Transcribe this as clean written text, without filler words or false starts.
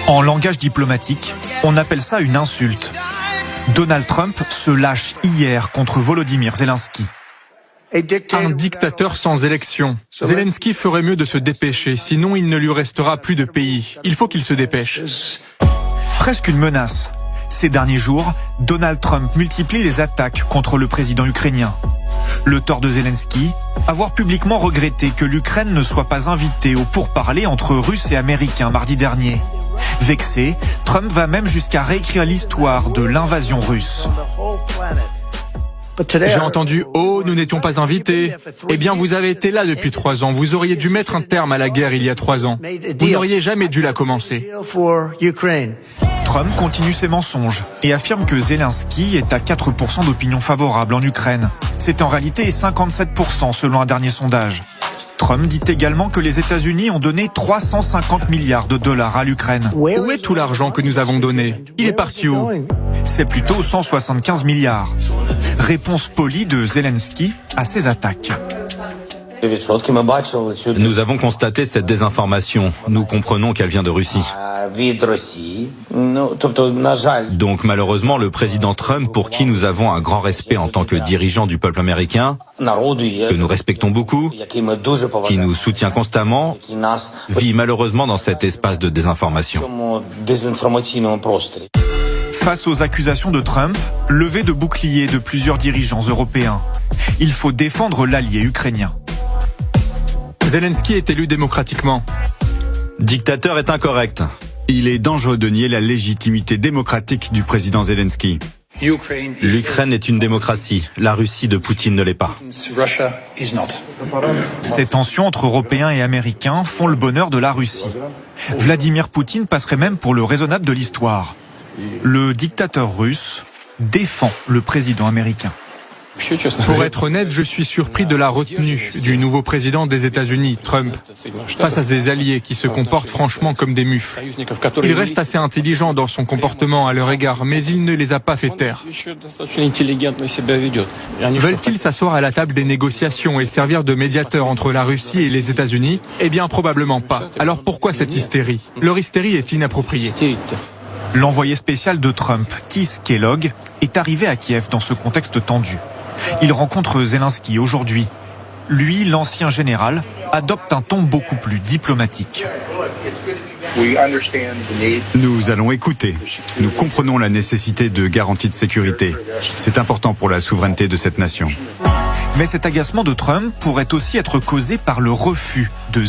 En langage diplomatique, on appelle ça une insulte. Donald Trump se lâche hier contre Volodymyr Zelensky. Un dictateur sans élection. Zelensky ferait mieux de se dépêcher, sinon il ne lui restera plus de pays. Il faut qu'il se dépêche. Presque une menace. Ces derniers jours, Donald Trump multiplie les attaques contre le président ukrainien. Le tort de Zelensky, avoir publiquement regretté que l'Ukraine ne soit pas invitée aux pourparlers entre Russes et Américains mardi dernier. Vexé, Trump va même jusqu'à réécrire l'histoire de l'invasion russe. J'ai entendu « Oh, nous n'étions pas invités ». Eh bien, vous avez été là depuis 3 ans. Vous auriez dû mettre un terme à la guerre il y a 3 ans. Vous n'auriez jamais dû la commencer. Trump continue ses mensonges et affirme que Zelensky est à 4% d'opinion favorable en Ukraine. C'est en réalité 57% selon un dernier sondage. Trump dit également que les États-Unis ont donné 350 milliards de dollars à l'Ukraine. Où est tout l'argent que nous avons donné? Il est parti où? C'est plutôt 175 milliards. Réponse polie de Zelensky à ces attaques. Nous avons constaté cette désinformation. Nous comprenons qu'elle vient de Russie. Donc malheureusement, le président Trump, pour qui nous avons un grand respect en tant que dirigeant du peuple américain, que nous respectons beaucoup, qui nous soutient constamment, vit malheureusement dans cet espace de désinformation. Face aux accusations de Trump, levée de boucliers de plusieurs dirigeants européens. Il faut défendre l'allié ukrainien. Zelensky est élu démocratiquement. Dictateur est incorrect. Il est dangereux de nier la légitimité démocratique du président Zelensky. L'Ukraine est une démocratie. La Russie de Poutine ne l'est pas. Ces tensions entre Européens et Américains font le bonheur de la Russie. Vladimir Poutine passerait même pour le raisonnable de l'histoire. Le dictateur russe défend le président américain. Pour être honnête, je suis surpris de la retenue du nouveau président des États-Unis, Trump, face à ses alliés qui se comportent franchement comme des mufles. Il reste assez intelligent dans son comportement à leur égard, mais il ne les a pas fait taire. Veulent-ils s'asseoir à la table des négociations et servir de médiateur entre la Russie et les États-Unis? Eh bien, probablement pas. Alors pourquoi cette hystérie? Leur hystérie est inappropriée. L'envoyé spécial de Trump, Keith Kellogg, est arrivé à Kiev dans ce contexte tendu. Il rencontre Zelensky aujourd'hui. Lui, l'ancien général, adopte un ton beaucoup plus diplomatique. Nous allons écouter. Nous comprenons la nécessité de garanties de sécurité. C'est important pour la souveraineté de cette nation. Mais cet agacement de Trump pourrait aussi être causé par le refus de